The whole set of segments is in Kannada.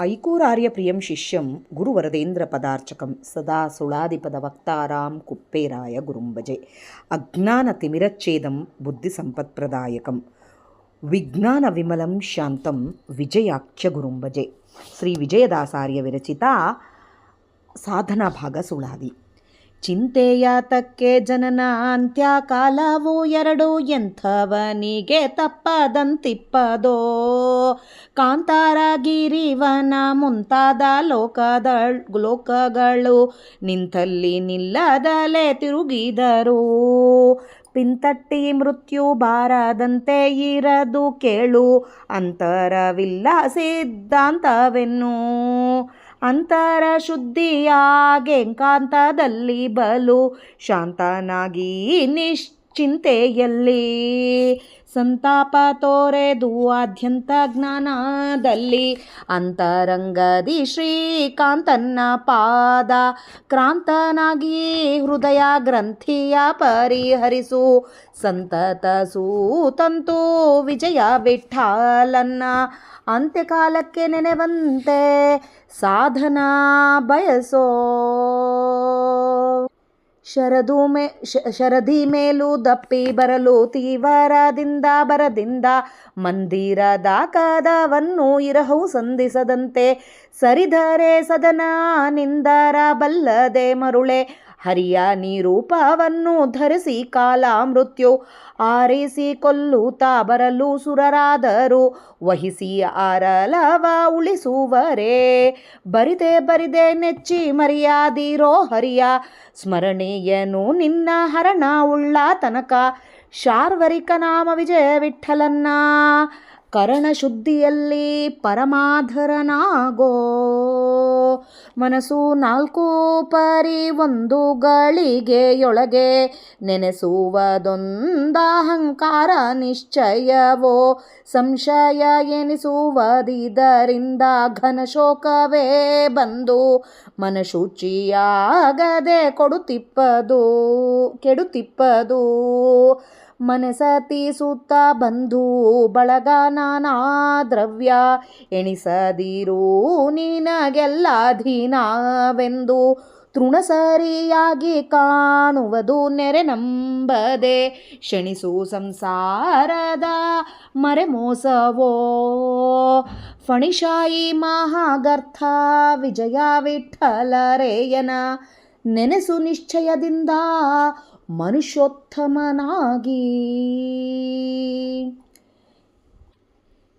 ಐಕೂರಾರ್ಯಪ್ರಿಯಂ ಶಿಷ್ಯಂ ಗುರುವರದೇಂದ್ರಪದಾರ್ಚಕಂ ಸದಾ ಸುಳಾದಿಪದವಕ್ತಾರಾಂ ಕುಪ್ಪೇರಾಯ ಗುರುಂಭಜೆ. ಅಜ್ಞಾನತಿಮಿರಚ್ಛೇದಂ ಬುದ್ಧಿಸಂಪತ್ಪ್ರದಾಯಕಂ ವಿಜ್ಞಾನವಿಮಲಂ ಶಾಂತಂ ವಿಜಯಾಖ್ಯ ಗುರುಂಭಜೆ. ಶ್ರೀ ವಿಜಯದಾಸಾರ್ಯ ವಿರಚಿತ ಸಾಧನಾ ಭಾಗ ಸುಳಾದಿ. ಚಿಂತೆಯಾತಕ್ಕೆ ಜನನ ಅಂತ್ಯ ಕಾಲವು ಎರಡು ಎಂಥವನಿಗೆ ತಪ್ಪದಂತಿಪ್ಪದೋ. ಕಾಂತಾರ ಗಿರಿವನ ಮುಂತಾದ ಲೋಕಗಳು ನಿಂತಲ್ಲಿ ನಿಲ್ಲದಲೇ ತಿರುಗಿದರು. ಪಿಂತಟ್ಟಿ ಮೃತ್ಯು ಬಾರದಂತೆ ಇರದು ಕೇಳು, ಅಂತರವಿಲ್ಲ ಸಿದ್ಧಾಂತವೆನ್ನು. ಅಂತರ ಶುದ್ಧಿಯಾಗೆಂಕಾಂತದಲ್ಲಿ ಬಲು ಶಾಂತನಾಗಿ ನಿಶ್ಚಿಂತೆಯಲ್ಲಿ. ಸಂತಾಪ ತೋರೆದು ಆದ್ಯಂತ ಜ್ಞಾನದಲ್ಲಿ ಅಂತರಂಗದಿ ಶ್ರೀಕಾಂತನ ಪಾದ ಕ್ರಾಂತನಾಗಿ ಹೃದಯ ಗ್ರಂಥಿಯ ಪರಿಹರಿಸು. ಸಂತತ ಸೂತಂತು ವಿಜಯ ವಿಠಲನ್ನ ಅಂತ್ಯಕಾಲಕ್ಕೆ ನೆನೆವಂತೆ ಸಾಧನಾ ಬಯಸೋ. ಶರದಿ ಮೇಲೂ ದಪ್ಪಿ ಬರಲು ತೀವರದಿಂದ ಬರದಿಂದ ಮಂದಿರದ ಕದವನ್ನು ಇರಹವು ಸಂಧಿಸದಂತೆ. ಸರಿದರೆ ಸದನ ನಿಂದರ ಬಲ್ಲದೆ ಮರುಳೆ ಹರಿಯ ನಿರೂಪವನ್ನು ಧರಿಸಿ ಕಾಲ ಮೃತ್ಯು ಆರಿಸಿ ಕೊಲ್ಲುತ್ತಾ ಬರಲು ಸುರರಾದರು ವಹಿಸಿ ಆರಲವ ಉಳಿಸುವರೇ. ಬರಿದೆ ನೆಚ್ಚಿ ಮರ್ಯಾದಿರೋ ಹರಿಯ ಸ್ಮರಣೆಯನು ನಿನ್ನ ಹರಣ ಉಳ್ಳ ತನಕ. ಶಾರ್ವರಿಕ ನಾಮ ವಿಜಯ ವಿಠಲನ್ನ ಕರಣ ಶುದ್ಧಿಯಲ್ಲಿ ಪರಮಾಧರನಾಗೋ. ಮನಸ್ಸು ನಾಲ್ಕು ಪರಿ ಒಂದು ಗಳಿಗೆಯೊಳಗೆ ನೆನೆಸುವುದೊಂದಹಂಕಾರ ನಿಶ್ಚಯವೋ. ಸಂಶಯ ಎನಿಸುವುದರಿಂದ ಘನ ಶೋಕವೇ ಬಂದು ಮನಶುಚಿಯಾಗದೆ ಕೆಡುತ್ತಿಪ್ಪದು. ಮನಸತಿ ಸುತ್ತ ಬಂಧು ಬಳಗ ನಾನಾ ದ್ರವ್ಯ ಎಣಿಸದಿರು ನಿನಗೆಲ್ಲಾಧೀನವೆಂದು. ತೃಣಸರಿಯಾಗಿ ಕಾಣುವುದು ನೆರೆ ನಂಬದೆ ಶಣಿಸು ಸಂಸಾರದ ಮರೆಮೋಸವೋ. ಫಣಿಶಾಯಿ ಮಹಾಗರ್ಥ ವಿಜಯ ವಿಠಲರೇಯನ ನೆನೆಸು ನಿಶ್ಚಯದಿಂದ ಮನುಷ್ಯೋತ್ತಮನಾಗಿ.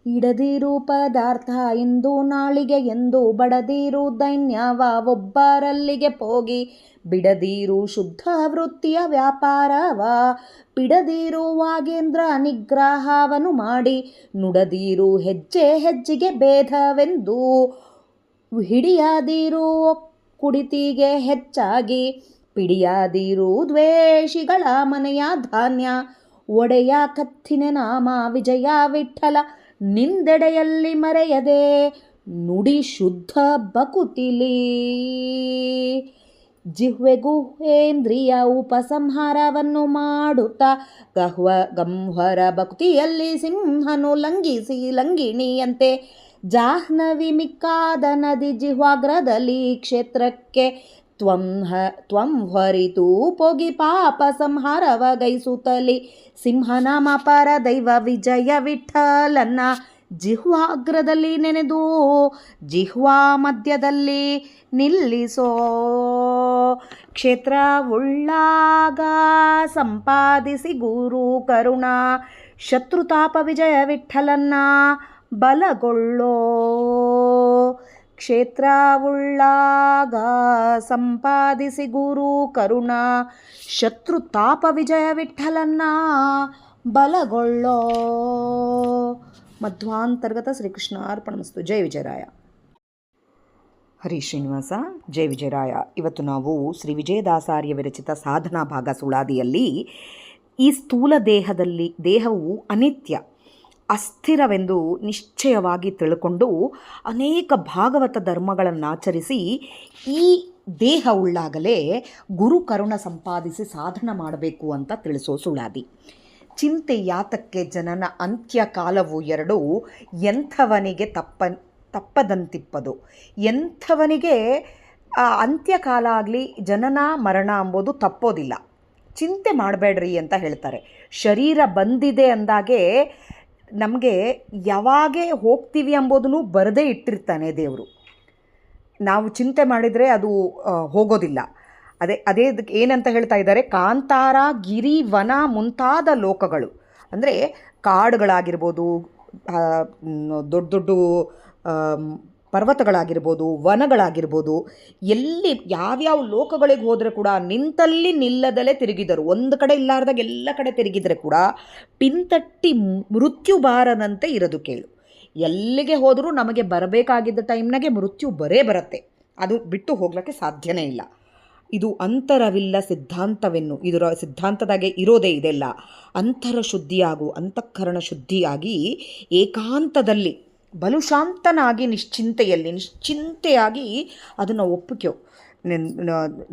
ಇಡದಿರು ಪದಾರ್ಥ ಎಂದು ನಾಳಿಗೆ ಎಂದು ಬಡದಿರು ದೈನ್ಯವ ಒಬ್ಬರಲ್ಲಿಗೆ ಹೋಗಿ. ಬಿಡದಿರು ಶುದ್ಧ ವೃತ್ತಿಯ ವ್ಯಾಪಾರವ ಬಿಡದಿರು ವಾಗೇಂದ್ರ ನಿಗ್ರಹವನ್ನು ಮಾಡಿ. ನುಡದಿರು ಹೆಜ್ಜೆ ಹೆಜ್ಜೆಗೆ ಭೇದವೆಂದು ಹಿಡಿಯದಿರು ಕುಡಿತಿಗೆ ಹೆಚ್ಚಾಗಿ. ಪಿಡಿಯಾದಿರು ದ್ವೇಷಿಗಳ ಮನೆಯ ಧಾನ್ಯ ಒಡೆಯ ಕತ್ತಿನ ನಾಮ ವಿಜಯ ವಿಠಲ ನಿಂದೆಡೆಯಲ್ಲಿ ಮರೆಯದೆ ನುಡಿ ಶುದ್ಧ ಬಕುತಿಲಿ. ಜಿಹ್ವೆಗುಹೇಂದ್ರಿಯ ಉಪಸಂಹಾರವನ್ನು ಮಾಡುತ್ತಾ ಗಂಹರ ಭಕ್ತಿಯಲ್ಲಿ ಸಿಂಹನು ಲಂಘಿಸಿ ಲಂಘಿಣಿಯಂತೆ. ಜಾಹ್ನವಿ ಮಿಕ್ಕಾದ ನದಿ ಜಿಹ್ವಾಗ್ರದಲ್ಲಿ ಕ್ಷೇತ್ರಕ್ಕೆ ತ್ವಂ ಹೊರಿತು ಪೋಗಿ ಪಾಪ ಸಂಹಾರವ ಗೈಸುತ್ತಲಿ. ಸಿಂಹನಾಮ ಪರದೈವ ವಿಜಯ ವಿಠಲನ್ನ ಜಿಹ್ವಾಗ್ರದಲ್ಲಿ ನೆನೆದು ಜಿಹ್ವಾ ಮಧ್ಯದಲ್ಲಿ ನಿಲ್ಲಿಸೋ. ಕ್ಷೇತ್ರವುಳ್ಳಾಗ ಸಂಪಾದಿಸಿ ಗುರು ಕರುಣ ಶತ್ರುತಾಪ ವಿಜಯ ವಿಠಲನ್ನ ಬಲಗೊಳ್ಳೋ. ಕ್ಷೇತ್ರವುಳ್ಳಾಗ ಸಂಪಾದಿಸಿ ಗುರು ಕರುಣ ಶತ್ರುತಾಪ ವಿಜಯ ವಿಠಲನ್ನ ಬಲಗೊಳ್ಳೋ. ಮಧ್ವಾಂತರ್ಗತ ಶ್ರೀಕೃಷ್ಣ ಅರ್ಪಣಮಸ್ತು. ಜೈ ವಿಜಯರಾಯ. ಹರಿ ಶ್ರೀನಿವಾಸ. ಜೈ ವಿಜಯರಾಯ. ಇವತ್ತು ನಾವು ಶ್ರೀ ವಿಜಯದಾಸಾರ್ಯ ವಿರಚಿತ ಸಾಧನಾ ಭಾಗ ಸುಳಾದಿಯಲ್ಲಿ ಈ ಸ್ಥೂಲ ದೇಹವು ಅನಿತ್ಯ ಅಸ್ಥಿರವೆಂದು ನಿಶ್ಚಯವಾಗಿ ತಿಳ್ಕೊಂಡು ಅನೇಕ ಭಾಗವತ ಧರ್ಮಗಳನ್ನಾಚರಿಸಿ ಈ ದೇಹ ಉಳ್ಳಾಗಲೇ ಗುರು ಕರುಣ ಸಂಪಾದಿಸಿ ಸಾಧನ ಮಾಡಬೇಕು ಅಂತ ತಿಳಿಸೋ ಸುಳಾದಿ. ಚಿಂತೆ ಯಾತಕ್ಕೆ ಜನನ ಅಂತ್ಯ ಕಾಲವು ಎರಡು ಎಂಥವನಿಗೆ ತಪ್ಪದಂತಿಪ್ಪದು. ಎಂಥವನಿಗೆ ಅಂತ್ಯಕಾಲ ಆಗಲಿ ಜನನ ಮರಣ ಅಂಬೋದು ತಪ್ಪೋದಿಲ್ಲ. ಚಿಂತೆ ಮಾಡಬೇಡ್ರಿ ಅಂತ ಹೇಳ್ತಾರೆ. ಶರೀರ ಬಂದಿದೆ ಅಂದಾಗೆ ನಮಗೆ ಯಾವಾಗೇ ಹೋಗ್ತೀವಿ ಎಂಬುದನ್ನು ಬರದೇ ಇಟ್ಟಿರ್ತಾನೆ ದೇವರು. ನಾವು ಚಿಂತೆ ಮಾಡಿದರೆ ಅದು ಹೋಗೋದಿಲ್ಲ. ಅದೇ ಅದಕ್ಕೆ ಏನಂತ ಹೇಳ್ತಾ ಇದ್ದಾರೆ, ಕಾಂತಾರ, ಗಿರಿ, ವನ ಮುಂತಾದ ಲೋಕಗಳು ಅಂದರೆ ಕಾಡುಗಳಾಗಿರ್ಬೋದು, ದೊಡ್ಡ ದೊಡ್ಡ ಪರ್ವತಗಳಾಗಿರ್ಬೋದು, ವನಗಳಾಗಿರ್ಬೋದು, ಎಲ್ಲಿ ಯಾವ್ಯಾವ ಲೋಕಗಳಿಗೆ ಹೋದರೆ ಕೂಡ ನಿಂತಲ್ಲಿ ನಿಲ್ಲದಲೇ ತಿರುಗಿದರು. ಒಂದು ಕಡೆ ಇಲ್ಲಾರ್ದಾಗ ಎಲ್ಲ ಕಡೆ ತಿರುಗಿದರೆ ಕೂಡ ಪಿಂತಟ್ಟಿ ಮೃತ್ಯು ಬಾರದಂತೆ ಇರೋದು ಕೇಳು. ಎಲ್ಲಿಗೆ ಹೋದರೂ ನಮಗೆ ಬರಬೇಕಾಗಿದ್ದ ಟೈಮ್ನಾಗೆ ಮೃತ್ಯು ಬರುತ್ತೆ. ಅದು ಬಿಟ್ಟು ಹೋಗ್ಲಿಕ್ಕೆ ಸಾಧ್ಯನೇ ಇಲ್ಲ. ಇದು ಅಂತರವಿಲ್ಲ ಸಿದ್ಧಾಂತವೆನ್ನು. ಇದರ ಸಿದ್ಧಾಂತದಾಗೆ ಇರೋದೇ ಇದೆಲ್ಲ. ಅಂತರ ಶುದ್ಧಿಯಾಗು, ಅಂತಃಕರಣ ಶುದ್ಧಿಯಾಗಿ ಏಕಾಂತದಲ್ಲಿ ಬಲು ಶಾಂತನಾಗಿ ನಿಶ್ಚಿಂತೆಯಾಗಿ ಅದನ್ನು ಒಪ್ಪಿಕೋ.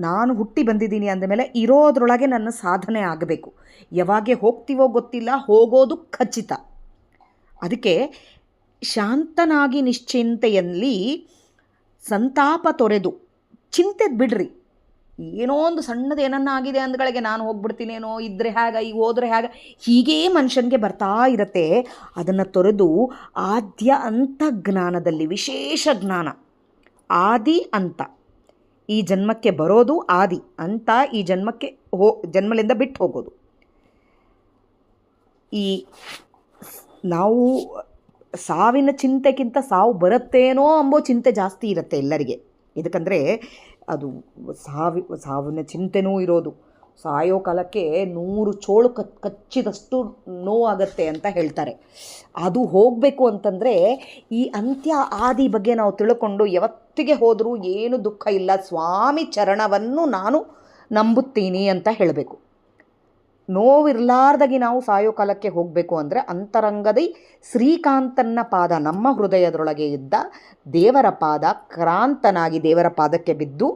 ನಾನು ಹುಟ್ಟಿ ಬಂದಿದ್ದೀನಿ ಅಂದಮೇಲೆ ಇರೋದ್ರೊಳಗೆ ನನ್ನ ಸಾಧನೆ ಆಗಬೇಕು. ಯಾವಾಗ ಹೋಗ್ತೀವೋ ಗೊತ್ತಿಲ್ಲ, ಹೋಗೋದು ಖಚಿತ. ಅದಕ್ಕೆ ಶಾಂತನಾಗಿ ನಿಶ್ಚಿಂತೆಯಲ್ಲಿ ಸಂತಾಪ ತೊರೆದು ಚಿಂತೆ ಬಿಡ್ರಿ. ಏನೋ ಒಂದು ಸಣ್ಣದು ಏನನ್ನ ಆಗಿದೆ ಅಂದ್ಗಳಿಗೆ ನಾನು ಹೋಗ್ಬಿಡ್ತೀನೇನೋ, ಇದ್ದರೆ ಹೇಗೆ, ಈಗ ಹೋದರೆ ಹೇಗೆ, ಹೀಗೇ ಮನುಷ್ಯನಿಗೆ ಬರ್ತಾ ಇರುತ್ತೆ. ಅದನ್ನು ತೊರೆದು ಆದ್ಯ ಅಂತ ಜ್ಞಾನದಲ್ಲಿ, ವಿಶೇಷ ಜ್ಞಾನ, ಆದಿ ಅಂತ. ಈ ಜನ್ಮಕ್ಕೆ ಬರೋದು ಆದಿ ಅಂತ, ಈ ಜನ್ಮಕ್ಕೆ ಜನ್ಮದಿಂದ ಬಿಟ್ಟು ಹೋಗೋದು. ಈ ನಾವು ಸಾವಿನ ಚಿಂತೆಗಿಂತ ಸಾವು ಬರುತ್ತೇನೋ ಎಂಬೋ ಚಿಂತೆ ಜಾಸ್ತಿ ಇರುತ್ತೆ ಎಲ್ಲರಿಗೆ. ಇದಕ್ಕಂದರೆ ಅದು ಸಾವಿನ ಚಿಂತೆನೂ ಇರೋದು. ಸಾಯೋ ಕಾಲಕ್ಕೆ 100 ಚೋಳು ಕಚ್ಚಿದಷ್ಟು ನೋವಾಗತ್ತೆ ಅಂತ ಹೇಳ್ತಾರೆ. ಅದು ಹೋಗಬೇಕು ಅಂತಂದರೆ ಈ ಅಂತ್ಯ ಆದಿ ಬಗ್ಗೆ ನಾವು ತಿಳ್ಕೊಂಡು ಯಾವತ್ತಿಗೆ ಹೋದರೂ ಏನು ದುಃಖ ಇಲ್ಲ, ಸ್ವಾಮಿ ಚರಣವನ್ನು ನಾನು ನಂಬುತ್ತೀನಿ ಅಂತ ಹೇಳಬೇಕು. ನೋವಿರಲಾರ್ದಾಗಿ ನಾವು ಸಾಯೋ ಕಾಲಕ್ಕೆ ಹೋಗಬೇಕು ಅಂದರೆ ಅಂತರಂಗದಿ ಶ್ರೀಕಾಂತನ ಪಾದ, ನಮ್ಮ ಹೃದಯದೊಳಗೆ ಇದ್ದ ದೇವರ ಪಾದ, ಕ್ರಾಂತನಾಗಿ ದೇವರ ಪಾದಕ್ಕೆ ಬಿದ್ದು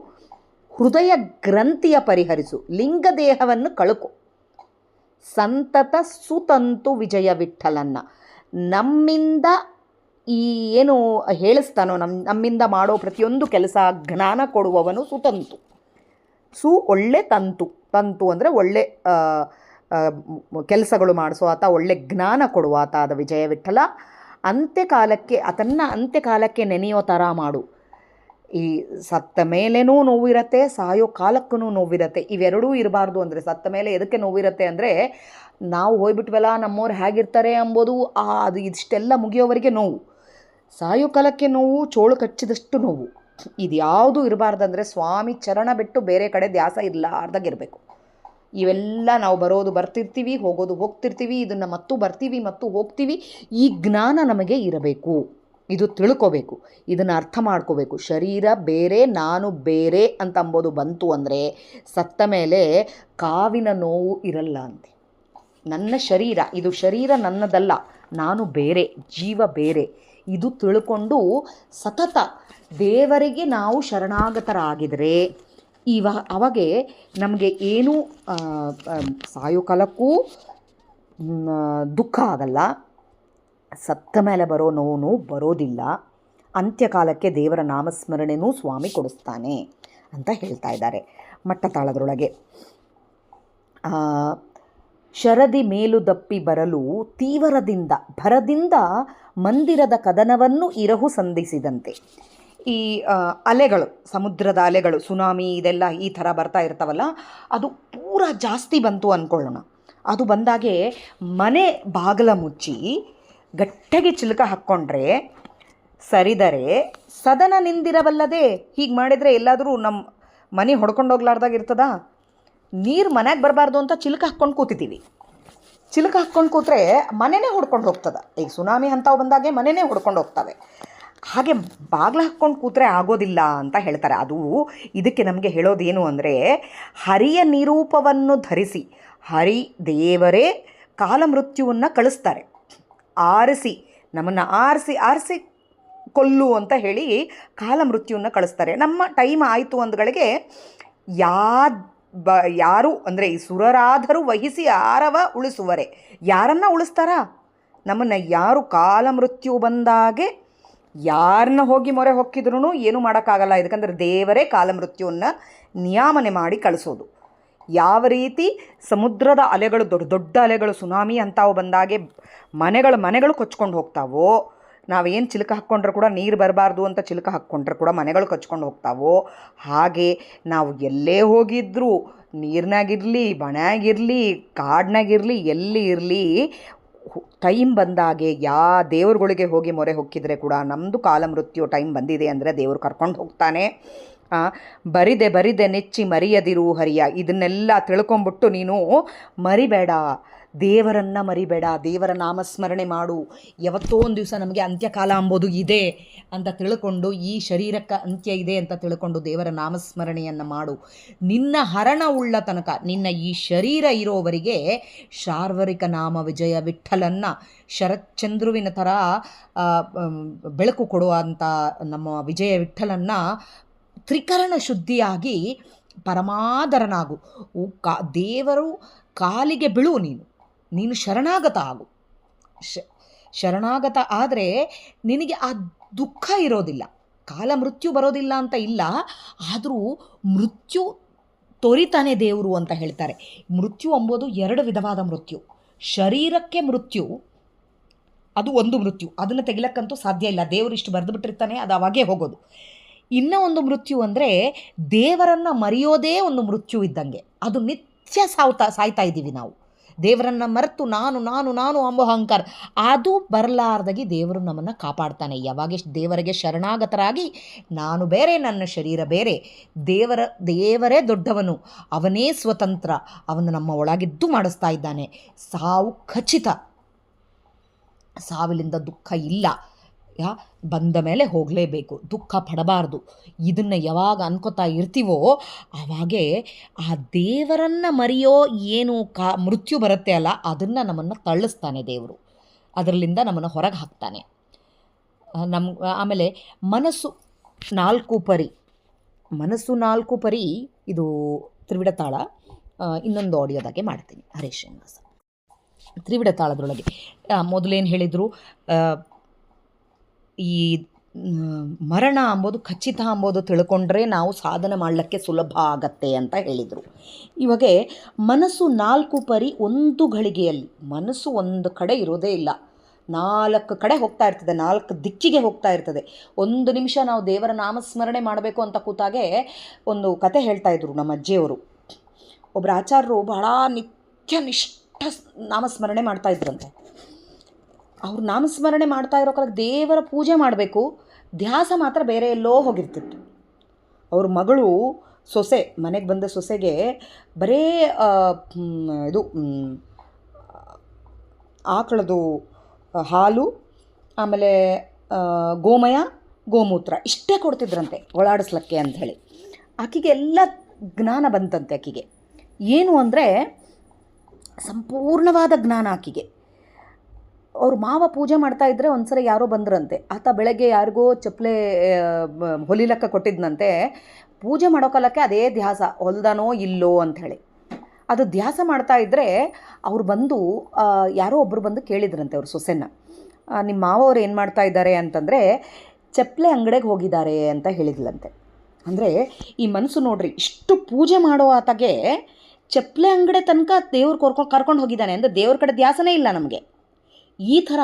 ಹೃದಯ ಗ್ರಂಥಿಯ ಪರಿಹರಿಸು, ಲಿಂಗದೇಹವನ್ನು ಕಳುಕು, ಸಂತತ ಸುತಂತು ವಿಜಯ ವಿಠಲನ್ನ. ನಮ್ಮಿಂದ ಈ ಏನು ಹೇಳಿಸ್ತಾನೋ, ನಮ್ಮಿಂದ ಮಾಡೋ ಪ್ರತಿಯೊಂದು ಕೆಲಸ ಜ್ಞಾನ ಕೊಡುವವನು ಸುತಂತು. ಒಳ್ಳೆ ತಂತು ಅಂದರೆ ಒಳ್ಳೆ ಕೆಲಸಗಳು ಮಾಡಿಸೋ ಆತ, ಒಳ್ಳೆ ಜ್ಞಾನ ಕೊಡುವ ಆತ ಆದ ವಿಜಯ ವಿಠಲ. ಅಂತ್ಯಕಾಲಕ್ಕೆ ನೆನೆಯೋ ಥರ ಮಾಡು. ಈ ಸತ್ತ ಮೇಲೇನೂ ನೋವಿರತ್ತೆ, ಸಾಯೋ ಕಾಲಕ್ಕೂ ನೋವಿರತ್ತೆ. ಇವೆರಡೂ ಇರಬಾರ್ದು. ಅಂದರೆ ಸತ್ತ ಮೇಲೆ ಎದಕ್ಕೆ ನೋವಿರತ್ತೆ ಅಂದರೆ, ನಾವು ಹೋಗ್ಬಿಟ್ವಲ್ಲ, ನಮ್ಮವ್ರು ಹೇಗಿರ್ತಾರೆ ಅಂಬೋದು ಅದು ಇದಿಷ್ಟೆಲ್ಲ ಮುಗಿಯೋವರೆಗೆ ನೋವು. ಸಾಯೋ ಕಾಲಕ್ಕೆ ನೋವು, ಚೋಳು ಕಚ್ಚಿದಷ್ಟು ನೋವು. ಇದು ಯಾವುದೂ ಇರಬಾರ್ದಂದರೆ ಸ್ವಾಮಿ ಚರಣ ಬಿಟ್ಟು ಬೇರೆ ಕಡೆ ಧ್ಯಾಸ ಇರಲಾರ್ದಾಗಿರಬೇಕು. ಇವೆಲ್ಲ ನಾವು ಬರ್ತಿರ್ತೀವಿ, ಹೋಗೋದು ಹೋಗ್ತಿರ್ತೀವಿ, ಇದನ್ನು ಮತ್ತು ಬರ್ತೀವಿ ಮತ್ತು ಹೋಗ್ತೀವಿ. ಈ ಜ್ಞಾನ ನಮಗೆ ಇರಬೇಕು. ಇದು ತಿಳ್ಕೋಬೇಕು, ಇದನ್ನು ಅರ್ಥ ಮಾಡ್ಕೋಬೇಕು. ಶರೀರ ಬೇರೆ, ನಾನು ಬೇರೆ ಅಂತ ಅಂಬೋದು ಬಂತು ಅಂದರೆ ಸತ್ತ ಮೇಲೆ ಕಾವಿನ ನೋವು ಇರಲ್ಲ ಅಂತೆ. ನನ್ನ ಶರೀರ, ಇದು ಶರೀರ ನನ್ನದಲ್ಲ, ನಾನು ಬೇರೆ, ಜೀವ ಬೇರೆ. ಇದು ತಿಳ್ಕೊಂಡು ಸತತ ದೇವರಿಗೆ ನಾವು ಶರಣಾಗತರಾಗಿದರೆ ಅವಾಗೆ ನಮಗೆ ಏನೂ ಸಾಯೋ ಕಾಲಕ್ಕೂ ದುಃಖ ಆಗಲ್ಲ, ಸತ್ತ ಮೇಲೆ ಬರೋ ನೋವು ಬರೋದಿಲ್ಲ. ಅಂತ್ಯಕಾಲಕ್ಕೆ ದೇವರ ನಾಮಸ್ಮರಣೆನೂ ಸ್ವಾಮಿ ಕೊಡಿಸ್ತಾನೆ ಅಂತ ಹೇಳ್ತಾ ಇದ್ದಾರೆ ಮಟ್ಟತಾಳದೊಳಗೆ. ಶರದಿ ಮೇಲು ದಪ್ಪಿ ಬರಲು ತೀವರದಿಂದ ಭರದಿಂದ ಮಂದಿರದ ಕದನವನ್ನು ಇರಹು ಸಂಧಿಸಿದಂತೆ. ಈ ಅಲೆಗಳು, ಸಮುದ್ರದ ಅಲೆಗಳು, ಸುನಾಮಿ ಇದೆಲ್ಲ ಈ ಥರ ಬರ್ತಾ ಇರ್ತಾವಲ್ಲ, ಅದು ಪೂರ ಜಾಸ್ತಿ ಬಂತು ಅಂದ್ಕೊಳ್ಳೋಣ. ಅದು ಬಂದಾಗೆ ಮನೆ ಬಾಗಿಲ ಮುಚ್ಚಿ ಗಟ್ಟಿಗೆ ಚಿಲಕ ಹಾಕ್ಕೊಂಡ್ರೆ ಸರಿದರೆ ಸದನ ನಿಂದಿರವಲ್ಲದೆ. ಹೀಗೆ ಮಾಡಿದರೆ ಎಲ್ಲಾದರೂ ನಮ್ಮ ಮನೆ ಹೊಡ್ಕೊಂಡೋಗ್ಲಾರ್ದಾಗ ಇರ್ತದ. ನೀರು ಮನೆಗೆ ಬರಬಾರ್ದು ಅಂತ ಚಿಲಕ ಹಾಕ್ಕೊಂಡು ಕೂತಿದ್ದೀವಿ. ಚಿಲಕ ಹಾಕ್ಕೊಂಡು ಕೂತ್ರೆ ಮನೆಯೇ ಹೊಡ್ಕೊಂಡು ಹೋಗ್ತದೆ. ಈಗ ಸುನಾಮಿ ಅಂಥವು ಬಂದಾಗೆ ಮನೆಯೇ ಹೊಡ್ಕೊಂಡು ಹೋಗ್ತವೆ. ಹಾಗೆ ಬಾಗಿಲು ಹಾಕ್ಕೊಂಡು ಕೂತ್ರೆ ಆಗೋದಿಲ್ಲ ಅಂತ ಹೇಳ್ತಾರೆ. ಅದು ಇದಕ್ಕೆ ನಮಗೆ ಹೇಳೋದೇನು ಅಂದರೆ, ಹರಿಯ ನಿರೂಪವನ್ನು ಧರಿಸಿ, ಹರಿ ದೇವರೇ ಕಾಲಮೃತ್ಯುವನ್ನು ಕಳಿಸ್ತಾರೆ. ನಮ್ಮನ್ನು ಆರಿಸಿ ಕೊಲ್ಲು ಅಂತ ಹೇಳಿ ಕಾಲಮೃತ್ಯುವನ್ನು ಕಳಿಸ್ತಾರೆ. ನಮ್ಮ ಟೈಮ್ ಆಯಿತು ಅಂದಗಳಿಗೆ ಯಾರು ಅಂದರೆ ಈ ಸುರರಾದರೂ ವಹಿಸಿ ಆರವ ಉಳಿಸುವರೆ. ಯಾರನ್ನು ಉಳಿಸ್ತಾರ? ನಮ್ಮನ್ನು ಯಾರು ಕಾಲಮೃತ್ಯು ಬಂದಾಗೆ ಯಾರನ್ನ ಹೋಗಿ ಮೊರೆ ಹೊಕ್ಕಿದ್ರೂ ಏನೂ ಮಾಡೋಕ್ಕಾಗಲ್ಲ. ಇದಕ್ಕಂದ್ರೆ ದೇವರೇ ಕಾಲಮೃತ್ಯುವನ್ನು ನಿಯಾಮನೆ ಮಾಡಿ ಕಳಿಸೋದು. ಯಾವ ರೀತಿ ಸಮುದ್ರದ ಅಲೆಗಳು, ದೊಡ್ಡ ದೊಡ್ಡ ಅಲೆಗಳು, ಸುನಾಮಿ ಅಂತಾವು ಬಂದಾಗೆ ಮನೆಗಳು ಕೊಚ್ಕೊಂಡು ಹೋಗ್ತಾವೋ, ನಾವೇನು ಚಿಲಕ ಹಾಕ್ಕೊಂಡ್ರೆ ಕೂಡ ನೀರು ಬರಬಾರ್ದು ಅಂತ ಚಿಲಕ ಹಾಕ್ಕೊಂಡ್ರೆ ಕೂಡ ಮನೆಗಳು ಕೊಚ್ಕೊಂಡು ಹೋಗ್ತಾವೋ, ಹಾಗೆ ನಾವು ಎಲ್ಲೇ ಹೋಗಿದ್ರೂ, ನೀರಿನಾಗಿರಲಿ, ಬಣ್ಯಾಗಿರಲಿ, ಕಾಡಿನಾಗಿರಲಿ, ಎಲ್ಲಿ ಇರಲಿ, ಟೈಮ್ ಬಂದಾಗೆ ದೇವ್ರುಗಳಿಗೆ ಹೋಗಿ ಮೊರೆ ಹೊಕ್ಕಿದ್ರೆ ಕೂಡ ನಮ್ಮದು ಕಾಲಮೃತ್ಯು ಟೈಮ್ ಬಂದಿದೆ ಅಂದರೆ ದೇವರು ಕರ್ಕೊಂಡು ಹೋಗ್ತಾನೆ. ಬರಿದೆ ನೆಚ್ಚಿ ಮರೆಯದಿರು ಹರಿಯ, ಇದನ್ನೆಲ್ಲ ತಿಳ್ಕೊಂಬಿಟ್ಟು ನೀನು ಮರಿಬೇಡ, ದೇವರನ್ನು ಮರಿಬೇಡ, ದೇವರ ನಾಮಸ್ಮರಣೆ ಮಾಡು. ಯಾವತ್ತೋ ಒಂದು ದಿವಸ ನಮಗೆ ಅಂತ್ಯಕಾಲ ಅಂಬೋದು ಇದೆ ಅಂತ ತಿಳ್ಕೊಂಡು, ಈ ಶರೀರಕ್ಕೆ ಅಂತ್ಯ ಇದೆ ಅಂತ ತಿಳ್ಕೊಂಡು ದೇವರ ನಾಮಸ್ಮರಣೆಯನ್ನು ಮಾಡು. ನಿನ್ನ ಹರಣ ಉಳ್ಳ ತನಕ, ನಿನ್ನ ಈ ಶರೀರ ಇರೋವರೆಗೆ ಶಾರ್ವರಿಕ ನಾಮ ವಿಜಯ ವಿಠಲನ್ನ ಶರತ್ಚಂದ್ರುವಿನ ಥರ ಬೆಳಕು ಕೊಡುವಂಥ ನಮ್ಮ ವಿಜಯ ವಿಠಲನ್ನ ತ್ರಿಕರಣ ಶುದ್ಧಿಯಾಗಿ ಪರಮಾದರನಾಗು. ದೇವರು ಕಾಲಿಗೆ ಬೀಳು, ನೀನು ಶರಣಾಗತ ಆಗು. ಶರಣಾಗತ ಆದರೆ ನಿನಗೆ ಆ ದುಃಖ ಇರೋದಿಲ್ಲ. ಕಾಲ ಮೃತ್ಯು ಬರೋದಿಲ್ಲ ಅಂತ ಇಲ್ಲ, ಆದರೂ ಮೃತ್ಯು ತೊರಿತಾನೆ ದೇವರು ಅಂತ ಹೇಳ್ತಾರೆ. ಮೃತ್ಯು ಎಂಬುದು ಎರಡು ವಿಧವಾದ ಮೃತ್ಯು. ಶರೀರಕ್ಕೆ ಮೃತ್ಯು, ಅದು ಒಂದು ಮೃತ್ಯು, ಅದನ್ನು ತೆಗಿಲಕ್ಕಂತೂ ಸಾಧ್ಯ ಇಲ್ಲ. ದೇವರು ಇಷ್ಟು ಬರೆದು ಬಿಟ್ಟಿರ್ತಾನೆ, ಅದು ಅವಾಗೇ ಹೋಗೋದು. ಇನ್ನೂ ಒಂದು ಮೃತ್ಯು ಅಂದರೆ ದೇವರನ್ನು ಮರೆಯೋದೇ ಒಂದು ಮೃತ್ಯು ಇದ್ದಂಗೆ. ಅದು ನಿತ್ಯ ಸಾಯ್ತಾ ಇದ್ದೀವಿ ನಾವು. ದೇವರನ್ನು ಮರೆತು ನಾನು ಎಂಬ ಅಹಂಕಾರ, ಅದು ಬರಲಾರ್ದಾಗಿ ದೇವರು ನಮ್ಮನ್ನು ಕಾಪಾಡ್ತಾನೆ. ಯಾವಾಗ ದೇವರಿಗೆ ಶರಣಾಗತರಾಗಿ, ನಾನು ಬೇರೆ ನನ್ನ ಶರೀರ ಬೇರೆ, ದೇವರೇ ದೊಡ್ಡವನು, ಅವನೇ ಸ್ವತಂತ್ರ, ಅವನು ನಮ್ಮ ಒಳಗಿದ್ದು ಮಾಡಿಸ್ತಾ ಇದ್ದಾನೆ. ಸಾವು ಖಚಿತ, ಸಾವಿನಿಂದ ದುಃಖ ಇಲ್ಲ. ಬಂದ ಮೇಲೆ ಹೋಗಲೇಬೇಕು, ದುಃಖ ಪಡಬಾರ್ದು. ಇದನ್ನು ಯಾವಾಗ ಅನ್ಕೋತಾ ಇರ್ತೀವೋ ಆವಾಗೇ ಆ ದೇವರನ್ನು ಮರೆಯೋ ಏನು ಮೃತ್ಯು ಬರುತ್ತೆ ಅಲ್ಲ, ಅದನ್ನು ನಮ್ಮನ್ನು ತಳ್ಳಿಸ್ತಾನೆ ದೇವರು, ಅದರಲ್ಲಿಂದ ನಮ್ಮನ್ನು ಹೊರಗೆ ಹಾಕ್ತಾನೆ. ಆಮೇಲೆ ಮನಸ್ಸು ನಾಲ್ಕು ಪರಿ, ಇದು ತ್ರಿವಿಡ ತಾಳ. ಇನ್ನೊಂದು ಆಡಿಯೋದಾಗೆ ಮಾಡ್ತೀನಿ. ಹರೇ ಶ್ರೀನಿವಾಸ. ತ್ರಿವಿಡ ತಾಳದೊಳಗೆ ಮೊದಲೇನು ಹೇಳಿದರು, ಈ ಮರಣ ಅಂಬೋದು ಖಚಿತ ಅಂಬೋದು ತಿಳ್ಕೊಂಡ್ರೆ ನಾವು ಸಾಧನೆ ಮಾಡಲಿಕ್ಕೆ ಸುಲಭ ಆಗತ್ತೆ ಅಂತ ಹೇಳಿದರು. ಇವಾಗ ಮನಸ್ಸು ನಾಲ್ಕು ಪರಿ, ಒಂದು ಘಳಿಗೆಯಲ್ಲಿ ಮನಸ್ಸು ಒಂದು ಕಡೆ ಇರೋದೇ ಇಲ್ಲ, 4 ಕಡೆ ಹೋಗ್ತಾ ಇರ್ತದೆ, 4 ದಿಕ್ಕಿಗೆ ಹೋಗ್ತಾ ಇರ್ತದೆ. ಒಂದು ನಿಮಿಷ ನಾವು ದೇವರ ನಾಮಸ್ಮರಣೆ ಮಾಡಬೇಕು ಅಂತ ಕೂತಾಗೆ ಒಂದು ಕತೆ ಹೇಳ್ತಾ ಇದ್ರು ನಮ್ಮ ಅಜ್ಜಿಯವರು. ಒಬ್ಬರು ಆಚಾರ್ಯರು ಬಹಳ ನಿಷ್ಠ ನಾಮಸ್ಮರಣೆ ಮಾಡ್ತಾ ಇದ್ರಂತೆ. ಅವ್ರು ನಾಮಸ್ಮರಣೆ ಮಾಡ್ತಾ ಇರೋ ಕಾಲಕ್ಕೆ ದೇವರ ಪೂಜೆ ಮಾಡಬೇಕು, ಧ್ಯಾಸ ಮಾತ್ರ ಬೇರೆ ಎಲ್ಲೋ ಹೋಗಿರ್ತಿತ್ತು. ಅವ್ರ ಮಗಳು ಸೊಸೆ ಮನೆಗೆ ಬಂದ ಸೊಸೆಗೆ ಬರೇ ಇದು ಆಕಳದು ಹಾಲು, ಆಮೇಲೆ ಗೋಮಯ, ಗೋಮೂತ್ರ ಇಷ್ಟೇ ಕೊಡ್ತಿದ್ರಂತೆ ಓಳಾಡಿಸ್ಲಿಕ್ಕೆ ಅಂಥೇಳಿ. ಆಕೆಗೆ ಎಲ್ಲ ಜ್ಞಾನ ಬಂತಂತೆ. ಆಕೆಗೆ ಏನು ಅಂದರೆ ಸಂಪೂರ್ಣವಾದ ಜ್ಞಾನ ಆಕೆಗೆ. ಅವ್ರು ಮಾವ ಪೂಜೆ ಮಾಡ್ತಾಯಿದ್ರೆ ಒಂದು ಸಲ ಯಾರೋ ಬಂದ್ರಂತೆ. ಆತ ಬೆಳಗ್ಗೆ ಯಾರಿಗೋ ಚಪ್ಪಲೆ ಹೊಲಿಲಕ್ಕ ಕೊಟ್ಟಿದ್ದಂತೆ. ಪೂಜೆ ಮಾಡೋಕಲ್ಲಕ್ಕೆ ಅದೇ ಧ್ಯಾಸ, ಹೊಲ್ದಾನೋ ಇಲ್ಲೋ ಅಂಥೇಳಿ ಅದು ಧ್ಯಾಸ ಮಾಡ್ತಾಯಿದ್ರೆ ಅವ್ರು ಬಂದು ಯಾರೋ ಒಬ್ಬರು ಬಂದು ಕೇಳಿದ್ರಂತೆ ಅವ್ರ ಸೊಸೆನ, ನಿಮ್ಮ ಮಾವವ್ರು ಏನು ಮಾಡ್ತಾ ಇದ್ದಾರೆ ಅಂತಂದರೆ ಚಪ್ಪಲೆ ಅಂಗಡಿಗೆ ಹೋಗಿದ್ದಾರೆ ಅಂತ ಹೇಳಿದ್ಲಂತೆ. ಅಂದರೆ ಈ ಮನಸ್ಸು ನೋಡ್ರಿ, ಇಷ್ಟು ಪೂಜೆ ಮಾಡೋ ಆತಗೆ ಚಪ್ಪಲೆ ಅಂಗಡಿ ತನಕ ದೇವ್ರು ಕರ್ಕೊಂಡು ಹೋಗಿದ್ದಾನೆ ಅಂದರೆ ದೇವ್ರ ಕಡೆ ಧ್ಯಾಸನೇ ಇಲ್ಲ ನಮಗೆ. ಈ ಥರ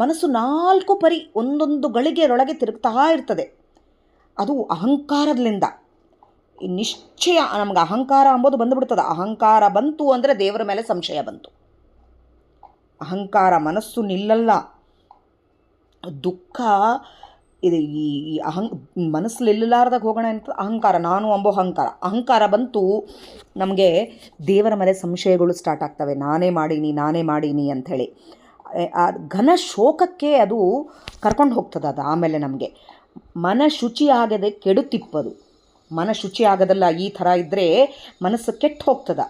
ಮನಸ್ಸು 4 ಪರಿ ಒಂದೊಂದು ಗಳಿಗೆಯೊಳಗೆ ತಿರುಗ್ತಾ ಇರ್ತದೆ. ಅದು ಅಹಂಕಾರದಿಂದ ನಿಶ್ಚಯ ನಮ್ಗೆ ಅಹಂಕಾರ ಅಂಬೋದು ಬಂದುಬಿಡ್ತದೆ. ಅಹಂಕಾರ ಬಂತು ಅಂದರೆ ದೇವರ ಮೇಲೆ ಸಂಶಯ ಬಂತು. ಅಹಂಕಾರ ಮನಸ್ಸು ನಿಲ್ಲಲ್ಲ. ದುಃಖ ಇದು ಈ ಮನಸ್ಸಲ್ಲಿ ನಿಲ್ಲಲಾರ್ದಾಗ ಹೋಗೋಣ ಅಂತ ಅಹಂಕಾರ, ನಾನು ಅಂಬೋ ಅಹಂಕಾರ ಬಂತು, ನಮಗೆ ದೇವರ ಮೇಲೆ ಸಂಶಯಗಳು ಸ್ಟಾರ್ಟ್ ಆಗ್ತವೆ. ನಾನೇ ಮಾಡೀನಿ ಅಂಥೇಳಿ ಆ ಘನ ಶೋಕಕ್ಕೆ ಅದು ಕರ್ಕೊಂಡು ಹೋಗ್ತದೆ. ಅದು ಆಮೇಲೆ ನಮಗೆ ಮನ ಶುಚಿ ಆಗದೆ ಕೆಡುತ್ತಿಪ್ಪದು. ಮನ ಶುಚಿ ಆಗೋದಲ್ಲ, ಈ ಥರ ಇದ್ದರೆ ಮನಸ್ಸು ಕೆಟ್ಟು ಹೋಗ್ತದೆ.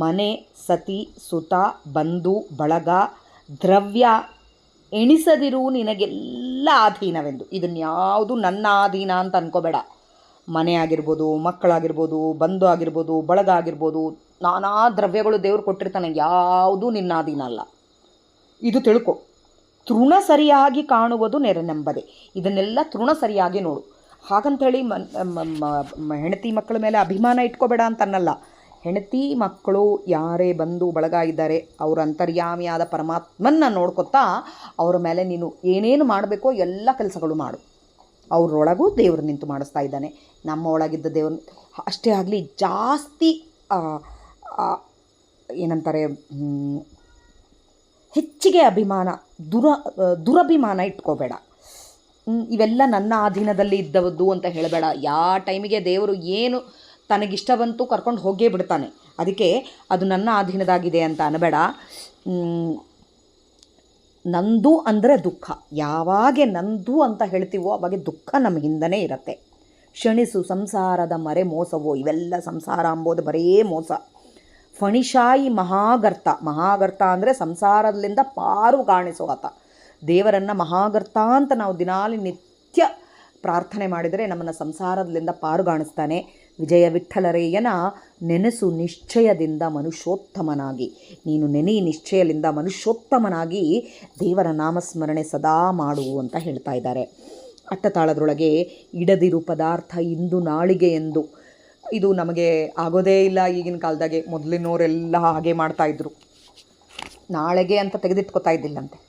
ಮನೆ, ಸತಿ, ಸುತ, ಬಂಧು, ಬಳಗ, ದ್ರವ್ಯ ಎಣಿಸದಿರು ನಿನಗೆಲ್ಲ ಅಧೀನವೆಂದು. ಇದನ್ಯಾವುದು ನನ್ನ ಅಧೀನ ಅಂತ ಅನ್ಕೋಬೇಡ. ಮನೆ ಆಗಿರ್ಬೋದು, ಮಕ್ಕಳಾಗಿರ್ಬೋದು, ಬಂಧು ಆಗಿರ್ಬೋದು, ಬಳಗ ಆಗಿರ್ಬೋದು, ನಾನಾ ದ್ರವ್ಯಗಳು ದೇವ್ರು ಕೊಟ್ಟಿರ್ತಾನೆ, ಯಾವುದೂ ನಿನ್ನ ಅಧೀನ ಅಲ್ಲ. ಇದು ತಿಳ್ಕೊ. ತೃಣ ಸರಿಯಾಗಿ ಕಾಣುವುದು ನೆರೆನೆಂಬದೆ. ಇದನ್ನೆಲ್ಲ ತೃಣ ಸರಿಯಾಗಿ ನೋಡು. ಹಾಗಂತೇಳಿ ಹೆಂಡತಿ ಮಕ್ಕಳ ಮೇಲೆ ಅಭಿಮಾನ ಇಟ್ಕೋಬೇಡ ಅಂತ ಅನ್ನಲ್ಲ. ಹೆಂಡತಿ ಮಕ್ಕಳು ಯಾರೇ ಬಂದು ಬಳಗ ಇದ್ದಾರೆ, ಅವರ ಅಂತರ್ಯಾಮಿಯಾದ ಪರಮಾತ್ಮನ್ನ ನೋಡ್ಕೊತಾ ಅವರ ಮೇಲೆ ನೀನು ಏನೇನು ಮಾಡಬೇಕೋ ಎಲ್ಲ ಕೆಲಸಗಳು ಮಾಡು. ಅವರೊಳಗೂ ದೇವರು ನಿಂತು ಮಾಡಿಸ್ತಾ ಇದ್ದಾನೆ. ನಮ್ಮ ಒಳಗಿದ್ದ ದೇವರು ಅಷ್ಟೇ ಆಗಲಿ, ಜಾಸ್ತಿ ಏನಂತಾರೆ, ಹೆಚ್ಚಿಗೆ ಅಭಿಮಾನ, ದುರಭಿಮಾನ ಇಟ್ಕೋಬೇಡ. ಇವೆಲ್ಲ ನನ್ನ ಅಧೀನದಲ್ಲಿ ಇದ್ದವದ್ದು ಅಂತ ಹೇಳಬೇಡ. ಯಾವ ಟೈಮಿಗೆ ದೇವರು ಏನು ತನಗಿಷ್ಟ ಬಂತು ಕರ್ಕೊಂಡು ಹೋಗೇ ಬಿಡ್ತಾನೆ. ಅದಕ್ಕೆ ಅದು ನನ್ನ ಅಧೀನದಾಗಿದೆ ಅಂತ ಅನ್ನಬೇಡ. ನಂದು ಅಂದರೆ ದುಃಖ. ಯಾವಾಗ ನಂದು ಅಂತ ಹೇಳ್ತೀವೋ ಅವಾಗ ದುಃಖ ನಮ್ಮ ಹಿಂದನೇ ಇರುತ್ತೆ. ಕ್ಷಣಿಸು ಸಂಸಾರದ ಮರೆ ಮೋಸವೋ. ಇವೆಲ್ಲ ಸಂಸಾರ ಅಂಬೋದು ಬರೇ ಮೋಸ. ಫಣಿಶಾಯಿ ಮಹಾಗರ್ತ ಅಂದರೆ ಸಂಸಾರದಿಂದ ಪಾರು ಕಾಣಿಸೋ ಆತ. ದೇವರನ್ನು ಮಹಾಗರ್ತ ಅಂತ ನಾವು ದಿನಾಲಿ ನಿತ್ಯ ಪ್ರಾರ್ಥನೆ ಮಾಡಿದರೆ ನಮ್ಮನ್ನು ಸಂಸಾರದಿಂದ ಪಾರು ಕಾಣಿಸ್ತಾನೆ. ವಿಜಯ ವಿಠ್ಠಲರೇಯನ ನೆನೆಸು ನಿಶ್ಚಯದಿಂದ ಮನುಷ್ಯೋತ್ತಮನಾಗಿ. ನೀನು ನೆನೆ ನಿಶ್ಚಯದಿಂದ ಮನುಷ್ಯೋತ್ತಮನಾಗಿ ದೇವರ ನಾಮಸ್ಮರಣೆ ಸದಾ ಮಾಡು ಅಂತ ಹೇಳ್ತಾ ಇದ್ದಾರೆ. ಅಟ್ಟತಾಳದೊಳಗೆ ಇಡದಿರು ಪದಾರ್ಥ ಇಂದು ನಾಳಿಗೆ ಎಂದು. ಇದು ನಮಗೆ ಆಗೋದೇ ಇಲ್ಲ ಈಗಿನ ಕಾಲದಾಗೆ. ಮೊದಲಿನವರೆಲ್ಲ ಹಾಗೆ ಮಾಡ್ತಾಯಿದ್ರು. ನಾಳೆಗೆ ಅಂತ ತೆಗೆದಿಟ್ಕೋತಾ ಇದ್ದಿಲ್ಲಂತೆ.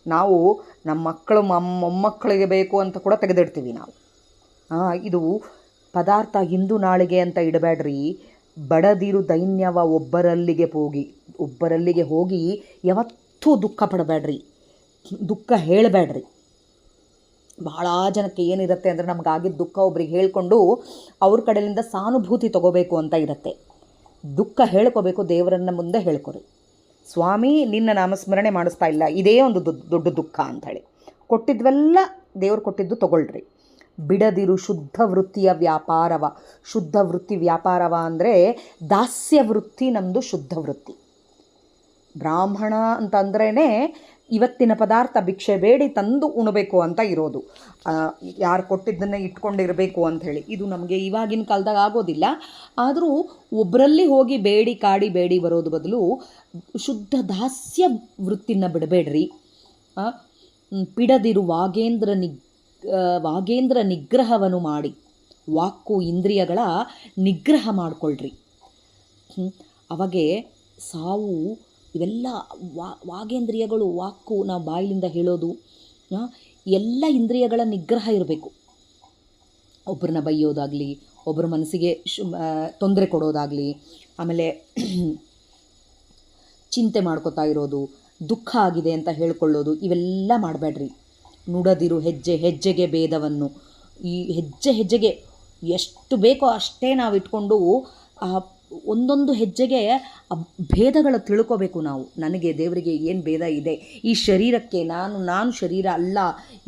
ನಾವು ನಮ್ಮ ಮಕ್ಕಳು ಮೊಮ್ಮಕ್ಕಳಿಗೆ ಬೇಕು ಅಂತ ಕೂಡ ತೆಗೆದಿಡ್ತೀವಿ ನಾವು. ಇದು ಪದಾರ್ಥ ಇಂದು ನಾಳೆಗೆ ಅಂತ ಇಡಬೇಡ್ರಿ. ಬಡದಿರು ದೈನ್ಯವ ಒಬ್ಬರಲ್ಲಿಗೆ ಹೋಗಿ ಯಾವತ್ತೂ ದುಃಖ ಪಡಬೇಡ್ರಿ, ದುಃಖ ಹೇಳಬೇಡ್ರಿ. ಭಾಳ ಜನಕ್ಕೆ ಏನಿರುತ್ತೆ ಅಂದರೆ ನಮಗಾಗಿದ್ದ ದುಃಖ ಒಬ್ರಿಗೆ ಹೇಳ್ಕೊಂಡು ಅವ್ರ ಕಡೆಯಿಂದ ಸಾನುಭೂತಿ ತಗೋಬೇಕು ಅಂತ ಇರುತ್ತೆ. ದುಃಖ ಹೇಳ್ಕೋಬೇಕು, ದೇವರನ್ನ ಮುಂದೆ ಹೇಳ್ಕೊರಿ. ಸ್ವಾಮಿ ನಿನ್ನ ನಾಮಸ್ಮರಣೆ ಮಾಡಿಸ್ತಾ ಇಲ್ಲ, ಇದೇ ಒಂದು ದೊಡ್ಡ ದುಃಖ ಅಂಥೇಳಿ. ಕೊಟ್ಟಿದ್ವೆಲ್ಲ ದೇವ್ರು ಕೊಟ್ಟಿದ್ದು ತಗೊಳ್ರಿ. ಬಿಡದಿರು ಶುದ್ಧ ವೃತ್ತಿಯ ವ್ಯಾಪಾರವ. ಶುದ್ಧ ವೃತ್ತಿ ವ್ಯಾಪಾರವ ಅಂದರೆ ದಾಸ್ಯ ವೃತ್ತಿ ನಮ್ಮದು ಶುದ್ಧ ವೃತ್ತಿ. ಬ್ರಾಹ್ಮಣ ಅಂತಂದ್ರೇ ಇವತ್ತಿನ ಪದಾರ್ಥ ಭಿಕ್ಷೆ ಬೇಡಿ ತಂದು ಉಣಬೇಕು ಅಂತ ಇರೋದು. ಯಾರು ಕೊಟ್ಟಿದ್ದನ್ನೇ ಇಟ್ಕೊಂಡಿರಬೇಕು ಅಂಥೇಳಿ. ಇದು ನಮಗೆ ಇವಾಗಿನ ಕಾಲದಾಗ ಆಗೋದಿಲ್ಲ. ಆದರೂ ಒಬ್ಬರಲ್ಲಿ ಹೋಗಿ ಬೇಡಿ ಬರೋದು ಬದಲು ಶುದ್ಧ ದಾಸ್ಯ ವೃತ್ತಿನ ಬಿಡಬೇಡ್ರಿ. ಪಿಡದಿರು ವಾಗೇಂದ್ರ ನಿಗ್ರಹವನ್ನು ಮಾಡಿ. ವಾಕು ಇಂದ್ರಿಯಗಳ ನಿಗ್ರಹ ಮಾಡಿಕೊಳ್ಳ್ರಿ. ಅವಾಗೆ ಸಾವು ಇವೆಲ್ಲ ವಾಗೇಂದ್ರಿಯಗಳು, ವಾಕು ನಾವು ಬಾಯಿಲಿಂದ ಹೇಳೋದು, ಎಲ್ಲ ಇಂದ್ರಿಯಗಳ ನಿಗ್ರಹ ಇರಬೇಕು. ಒಬ್ಬರನ್ನ ಬೈಯೋದಾಗಲಿ, ಒಬ್ಬರ ಮನಸ್ಸಿಗೆ ತೊಂದರೆ ಕೊಡೋದಾಗಲಿ, ಆಮೇಲೆ ಚಿಂತೆ ಮಾಡ್ಕೋತಾ ಇರೋದು, ದುಃಖ ಆಗಿದೆ ಅಂತ ಹೇಳ್ಕೊಳ್ಳೋದು, ಇವೆಲ್ಲ ಮಾಡಬೇಡ್ರಿ. ನುಡದಿರು ಹೆಜ್ಜೆಗೆ ಭೇದವನ್ನು. ಈ ಹೆಜ್ಜೆಗೆ ಎಷ್ಟು ಬೇಕೋ ಅಷ್ಟೇ ನಾವು ಇಟ್ಕೊಂಡು ಒಂದೊಂದು ಹೆಜ್ಜೆಗೆ ಭೇದಗಳು ತಿಳ್ಕೋಬೇಕು ನಾವು. ನನಗೆ ದೇವರಿಗೆ ಏನು ಭೇದ ಇದೆ, ಈ ಶರೀರಕ್ಕೆ ನಾನು ಶರೀರ ಅಲ್ಲ,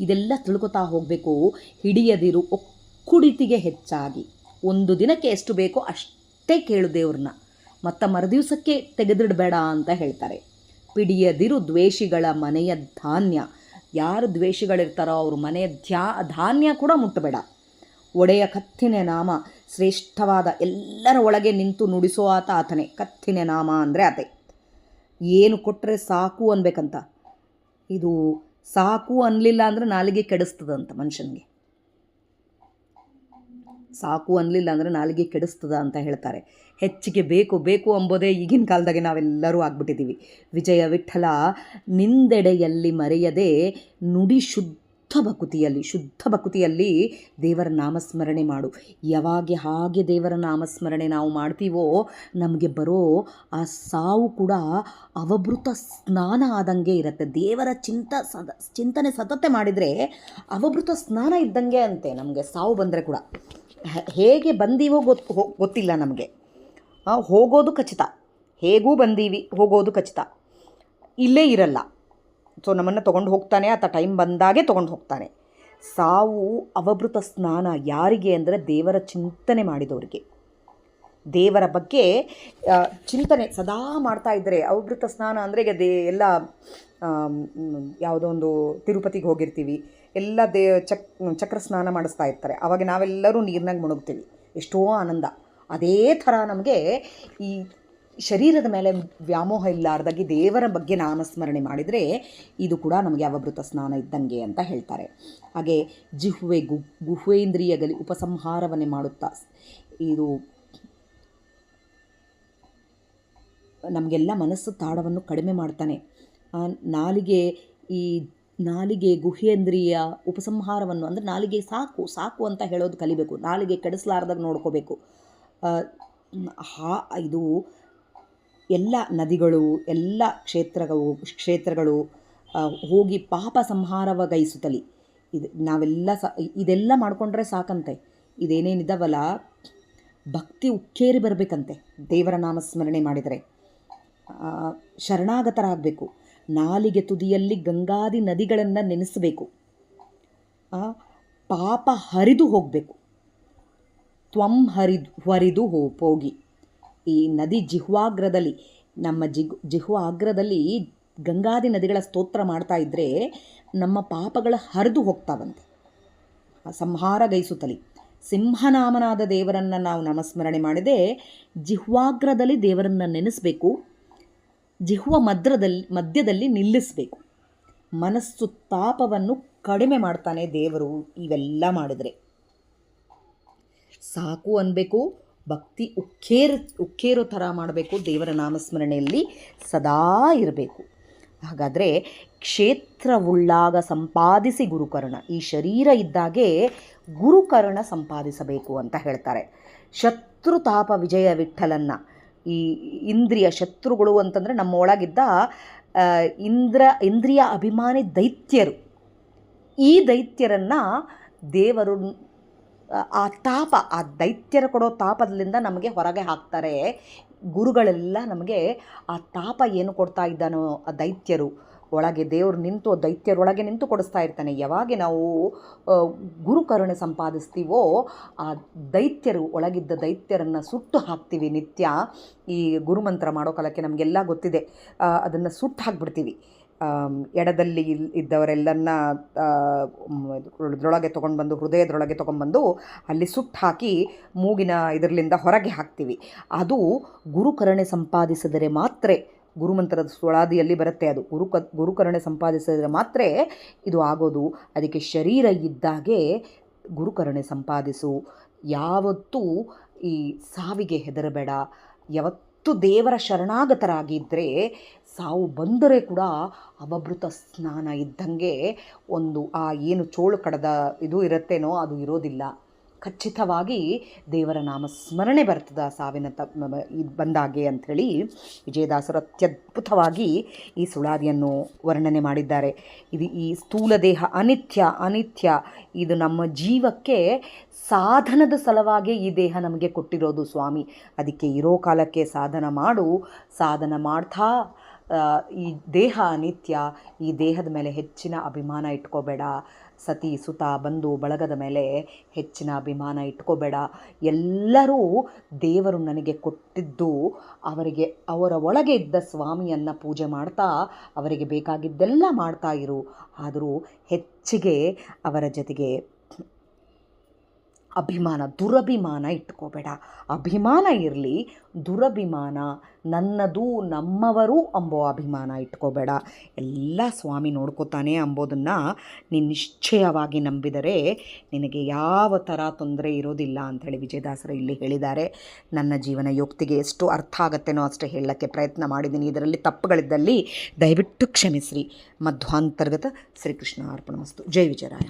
ಇದೆಲ್ಲ ತಿಳ್ಕೊತಾ ಹೋಗಬೇಕು. ಹಿಡಿಯದಿರು ಒಕ್ಕುಡಿತಿಗೆ ಹೆಚ್ಚಾಗಿ. ಒಂದು ದಿನಕ್ಕೆ ಎಷ್ಟು ಬೇಕೋ ಅಷ್ಟೇ ಕೇಳು ದೇವ್ರನ್ನ, ಮತ್ತು ಮರುದಿವಸಕ್ಕೆ ತೆಗೆದಿಡಬೇಡ ಅಂತ ಹೇಳ್ತಾರೆ. ಪಿಡಿಯದಿರು ದ್ವೇಷಿಗಳ ಮನೆಯ ಧಾನ್ಯ. ಯಾರು ದ್ವೇಷಿಗಳಿರ್ತಾರೋ ಅವ್ರ ಮನೆಯ ಧಾನ್ಯ ಕೂಡ ಮುಟ್ಟಬೇಡ. ಒಡೆಯ ಕತ್ತಿನ ನಾಮ. ಶ್ರೇಷ್ಠವಾದ ಎಲ್ಲರ ಒಳಗೆ ನಿಂತು ನುಡಿಸೋ ಆತನೇ. ಕತ್ತಿನ ನಾಮ ಅಂದರೆ ಆತೆ. ಏನು ಕೊಟ್ಟರೆ ಸಾಕು ಅನ್ಬೇಕಂತ. ಇದು ಸಾಕು ಅನ್ನಲಿಲ್ಲ ಅಂದರೆ ನಾಲಿಗೆ ಕೆಡಿಸ್ತದಂತ ಮನುಷ್ಯನಿಗೆ. ಸಾಕು ಅನ್ನಲಿಲ್ಲ ಅಂದರೆ ನಾಲಿಗೆ ಕೆಡಿಸ್ತದ ಅಂತ ಹೇಳ್ತಾರೆ. ಹೆಚ್ಚಿಗೆ ಬೇಕು ಅಂಬೋದೇ ಈಗಿನ ಕಾಲದಾಗೆ ನಾವೆಲ್ಲರೂ ಆಗ್ಬಿಟ್ಟಿದ್ದೀವಿ. ವಿಜಯ ವಿಠ್ಠಲ ನಿಂದೆಡೆಯಲ್ಲಿ ಮರೆಯದೆ ನುಡಿ ಶುದ್ಧ ಭಕುತಿಯಲ್ಲಿ ದೇವರ ನಾಮಸ್ಮರಣೆ ಮಾಡು. ಯಾವಾಗ ಹಾಗೆ ದೇವರ ನಾಮಸ್ಮರಣೆ ನಾವು ಮಾಡ್ತೀವೋ ನಮಗೆ ಬರೋ ಆ ಸಾವು ಕೂಡ ಅವಭೃತ ಸ್ನಾನ ಆದಂಗೆ ಇರುತ್ತೆ. ದೇವರ ಚಿಂತನೆ ಸತತ ಮಾಡಿದರೆ ಅವಭೃತ ಸ್ನಾನ ಇದ್ದಂಗೆ ಅಂತೆ. ನಮಗೆ ಸಾವು ಬಂದರೆ ಕೂಡ ಹೇಗೆ ಬಂದೀವೋ ಗೊತ್ತಿಲ್ಲ ನಮಗೆ. ಹೋಗೋದು ಖಚಿತ, ಹೇಗೂ ಬಂದೀವಿ, ಹೋಗೋದು ಖಚಿತ, ಇಲ್ಲೇ ಇರಲ್ಲ. ಸೊ ನಮ್ಮನ್ನು ತೊಗೊಂಡು ಹೋಗ್ತಾನೆ, ಆತ ಟೈಮ್ ಬಂದಾಗೆ ತೊಗೊಂಡು ಹೋಗ್ತಾನೆ. ಸಾವು ಅವಭೃತ ಸ್ನಾನ ಯಾರಿಗೆ ಅಂದರೆ ದೇವರ ಚಿಂತನೆ ಮಾಡಿದವರಿಗೆ. ದೇವರ ಬಗ್ಗೆ ಚಿಂತನೆ ಸದಾ ಮಾಡ್ತಾ ಇದ್ದರೆ ಅವಭೃತ ಸ್ನಾನ ಅಂದರೆ ಈಗ ಎಲ್ಲ ಯಾವುದೋ ಒಂದು ತಿರುಪತಿಗೆ ಹೋಗಿರ್ತೀವಿ, ಎಲ್ಲ ಚಕ್ರ ಸ್ನಾನ ಮಾಡಿಸ್ತಾ ಇರ್ತಾರೆ. ಆವಾಗ ನಾವೆಲ್ಲರೂ ನೀರಿನಾಗ ಮುಳುಗ್ತೀವಿ, ಎಷ್ಟೋ ಆನಂದ. ಅದೇ ಥರ ನಮಗೆ ಈ ಶರೀರದ ಮೇಲೆ ವ್ಯಾಮೋಹ ಇಲ್ಲಾರ್ದಾಗಿ ದೇವರ ಬಗ್ಗೆ ನಾಮಸ್ಮರಣೆ ಮಾಡಿದರೆ ಇದು ಕೂಡ ನಮಗೆ ಅವಭೃತ ಸ್ನಾನ ಇದ್ದಂಗೆ ಅಂತ ಹೇಳ್ತಾರೆ. ಹಾಗೆ ಜಿಹ್ವೆ ಗುಹೇಂದ್ರಿಯಗಲಿ ಉಪಸಂಹಾರವನ್ನೇ ಮಾಡುತ್ತಾ ಇದು ನಮಗೆಲ್ಲ ಮನಸ್ಸು ತಾಡವನ್ನು ಕಡಿಮೆ ಮಾಡ್ತಾನೆ. ಈ ನಾಲಿಗೆ ಗುಹೇಂದ್ರಿಯ ಉಪಸಂಹಾರವನ್ನು ಅಂದರೆ ನಾಲಿಗೆ ಸಾಕು ಸಾಕು ಅಂತ ಹೇಳೋದು ಕಲಿಬೇಕು. ನಾಲಿಗೆ ಕೆಡಿಸ್ಲಾರ್ದಾಗ ನೋಡ್ಕೋಬೇಕು. ಇದು ಎಲ್ಲ ನದಿಗಳು, ಎಲ್ಲ ಕ್ಷೇತ್ರಗಳು ಹೋಗಿ ಪಾಪ ಸಂಹಾರವಗೈಸುತ್ತಲಿ. ಇದೆಲ್ಲ ಮಾಡಿಕೊಂಡ್ರೆ ಸಾಕಂತೆ. ಇದೇನೇನಿದ್ದಾವಲ್ಲ ಭಕ್ತಿ ಉಕ್ಕೇರಿ ಬರಬೇಕಂತೆ. ದೇವರ ನಾಮಸ್ಮರಣೆ ಮಾಡಿದರೆ ಶರಣಾಗತರಾಗಬೇಕು. ನಾಲಿಗೆ ತುದಿಯಲ್ಲಿ ಗಂಗಾದಿ ನದಿಗಳನ್ನು ನೆನೆಸಬೇಕು. ಪಾಪ ಹರಿದು ಹೋಗಬೇಕು. ಹರಿದು ಹೋಗಿ ಈ ನದಿ ಜಿಹ್ವಾಗ್ರದಲ್ಲಿ, ನಮ್ಮ ಜಿಹ್ವಾಗ್ರದಲ್ಲಿ ಗಂಗಾದಿ ನದಿಗಳ ಸ್ತೋತ್ರ ಮಾಡ್ತಾ ಇದ್ದರೆ ನಮ್ಮ ಪಾಪಗಳ ಹರಿದು ಹೋಗ್ತಾವಂತೆ, ಸಂಹಾರಗೈಸುತ್ತಲಿ. ಸಿಂಹನಾಮನಾದ ದೇವರನ್ನು ನಾವು ನಾಮಸ್ಮರಣೆ ಮಾಡಿದೆ ಜಿಹ್ವಾಗ್ರದಲ್ಲಿ ದೇವರನ್ನು ನೆನೆಸಬೇಕು. ಜಿಹ್ವ ಮಧ್ಯದಲ್ಲಿ ನಿಲ್ಲಿಸಬೇಕು. ಮನಸ್ಸು ತಾಪವನ್ನು ಕಡಿಮೆ ಮಾಡ್ತಾನೆ ದೇವರು ಇವೆಲ್ಲ ಮಾಡಿದರೆ. ಸಾಕು ಅನ್ಬೇಕು. ಭಕ್ತಿ ಉಕ್ಕೇರೋ ಥರ ಮಾಡಬೇಕು. ದೇವರ ನಾಮಸ್ಮರಣೆಯಲ್ಲಿ ಸದಾ ಇರಬೇಕು. ಹಾಗಾದರೆ ಕ್ಷೇತ್ರವುಳ್ಳಾಗ ಸಂಪಾದಿಸಿ ಗುರುಕರ್ಣ, ಈ ಶರೀರ ಇದ್ದಾಗೆ ಗುರುಕರ್ಣ ಸಂಪಾದಿಸಬೇಕು ಅಂತ ಹೇಳ್ತಾರೆ. ಶತ್ರುತಾಪ ವಿಜಯ ವಿಠಲನ್ನ, ಈ ಇಂದ್ರಿಯ ಶತ್ರುಗಳು ಅಂತಂದರೆ ನಮ್ಮ ಒಳಗಿದ್ದ ಇಂದ್ರಿಯ ಅಭಿಮಾನಿ ದೈತ್ಯರು. ಈ ದೈತ್ಯರನ್ನು ದೇವರು ಆ ದೈತ್ಯರ ಕೊಡೋ ತಾಪದಿಂದ ನಮಗೆ ಹೊರಗೆ ಹಾಕ್ತಾರೆ. ಗುರುಗಳೆಲ್ಲ ನಮಗೆ ಆ ತಾಪ ಏನು ಕೊಡ್ತಾ ಇದ್ದಾನೋ ಆ ದೈತ್ಯರು ಒಳಗೆ ದೇವರು ನಿಂತು ದೈತ್ಯರೊಳಗೆ ನಿಂತು ಕೊಡಿಸ್ತಾ ಇರ್ತಾನೆ. ಯಾವಾಗ ನಾವು ಗುರುಕರುಣೆ ಸಂಪಾದಿಸ್ತೀವೋ ಆ ದೈತ್ಯರು ಒಳಗಿದ್ದ ದೈತ್ಯರನ್ನು ಸುಟ್ಟು ಹಾಕ್ತೀವಿ. ನಿತ್ಯ ಈ ಗುರುಮಂತ್ರ ಮಾಡೋ ಕಾಲಕ್ಕೆ ನಮಗೆಲ್ಲ ಗೊತ್ತಿದೆ, ಅದನ್ನು ಸುಟ್ಟು ಹಾಕ್ಬಿಡ್ತೀವಿ. ಎಡದಲ್ಲಿ ಇದ್ದವರೆಲ್ಲನ್ನ ಇದ್ರೊಳಗೆ ತೊಗೊಂಡ್ಬಂದು ಹೃದಯದೊಳಗೆ ತೊಗೊಂಡ್ಬಂದು ಅಲ್ಲಿ ಸುಟ್ಟು ಹಾಕಿ ಮೂಗಿನ ಇದರಲ್ಲಿಂದ ಹೊರಗೆ ಹಾಕ್ತೀವಿ. ಅದು ಗುರುಕರುಣೆ ಸಂಪಾದಿಸಿದರೆ ಮಾತ್ರ, ಗುರುಮಂತ್ರದ ಸುಳಾದಿಯಲ್ಲಿ ಬರುತ್ತೆ ಅದು, ಗುರುಕರುಣೆ ಸಂಪಾದಿಸಿದರೆ ಮಾತ್ರ ಇದು ಆಗೋದು. ಅದಕ್ಕೆ ಶರೀರ ಇದ್ದಾಗೆ ಗುರುಕರುಣೆ ಸಂಪಾದಿಸು. ಯಾವತ್ತೂ ಈ ಸಾವಿಗೆ ಹೆದರಬೇಡ. ಯಾವತ್ತೂ ದೇವರ ಶರಣಾಗತರಾಗಿದ್ದರೆ ಸಾವು ಬಂದರೆ ಕೂಡ ಅವಭೃತ ಸ್ನಾನ ಇದ್ದಂಗೆ ಒಂದು ಏನು ಚೋಳು ಕಡದ ಇದು ಇರುತ್ತೇನೋ ಅದು ಇರೋದಿಲ್ಲ. ಖಚಿತವಾಗಿ ದೇವರ ನಾಮಸ್ಮರಣೆ ಬರ್ತದ ಸಾವಿನ ಬಂದಾಗೆ ಅಂಥೇಳಿ ವಿಜಯದಾಸರು ಅತ್ಯದ್ಭುತವಾಗಿ ಈ ಸುಳಾದಿಯನ್ನು ವರ್ಣನೆ ಮಾಡಿದ್ದಾರೆ. ಈ ಸ್ಥೂಲ ದೇಹ ಅನಿತ್ಯ, ಇದು ನಮ್ಮ ಜೀವಕ್ಕೆ ಸಾಧನದ ಸಲುವಾಗಿ ಈ ದೇಹ ನಮಗೆ ಕೊಟ್ಟಿರೋದು ಸ್ವಾಮಿ. ಅದಕ್ಕೆ ಇರೋ ಕಾಲಕ್ಕೆ ಸಾಧನ ಮಾಡ್ತಾ ಈ ದೇಹ ಅನಿತ್ಯ, ಈ ದೇಹದ ಮೇಲೆ ಹೆಚ್ಚಿನ ಅಭಿಮಾನ ಇಟ್ಕೋಬೇಡ. ಸತಿ ಸುತ ಬಂಧು ಬಳಗದ ಮೇಲೆ ಹೆಚ್ಚಿನ ಅಭಿಮಾನ ಇಟ್ಕೋಬೇಡ. ಎಲ್ಲರೂ ದೇವರು ನನಗೆ ಕೊಟ್ಟಿದ್ದು, ಅವರ ಒಳಗೆ ಇದ್ದ ಸ್ವಾಮಿಯನ್ನು ಪೂಜೆ ಮಾಡ್ತಾ ಅವರಿಗೆ ಬೇಕಾಗಿದ್ದೆಲ್ಲ ಮಾಡ್ತಾ ಇರು. ಆದರೂ ಹೆಚ್ಚಿಗೆ ಅವರ ಜೊತೆಗೆ ದುರಭಿಮಾನ ಇಟ್ಕೋಬೇಡ. ಅಭಿಮಾನ ಇರಲಿ, ದುರಭಿಮಾನ, ನನ್ನದು ನಮ್ಮವರು ಅಂಬೋ ಅಭಿಮಾನ ಇಟ್ಕೋಬೇಡ. ಎಲ್ಲ ಸ್ವಾಮಿ ನೋಡ್ಕೋತಾನೆ ಅಂಬೋದನ್ನು ನೀನು ನಿಶ್ಚಯವಾಗಿ ನಂಬಿದರೆ ನಿನಗೆ ಯಾವ ಥರ ತೊಂದರೆ ಇರೋದಿಲ್ಲ ಅಂಥೇಳಿ ವಿಜಯದಾಸರು ಇಲ್ಲಿ ಹೇಳಿದ್ದಾರೆ. ನನ್ನ ಜೀವನ ಯೋಕ್ತಿಗೆ ಎಷ್ಟು ಅರ್ಥ ಆಗುತ್ತೇನೋ ಅಷ್ಟೇ ಹೇಳೋಕ್ಕೆ ಪ್ರಯತ್ನ ಮಾಡಿದ್ದೀನಿ. ಇದರಲ್ಲಿ ತಪ್ಪುಗಳಿದ್ದಲ್ಲಿ ದಯವಿಟ್ಟು ಕ್ಷಮಿಸ್ರಿ. ಮಧ್ವಾಂತರ್ಗತ ಶ್ರೀಕೃಷ್ಣ ಅರ್ಪಣಮಸ್ತು. ಜೈ ವಿಜಯರಾಯ.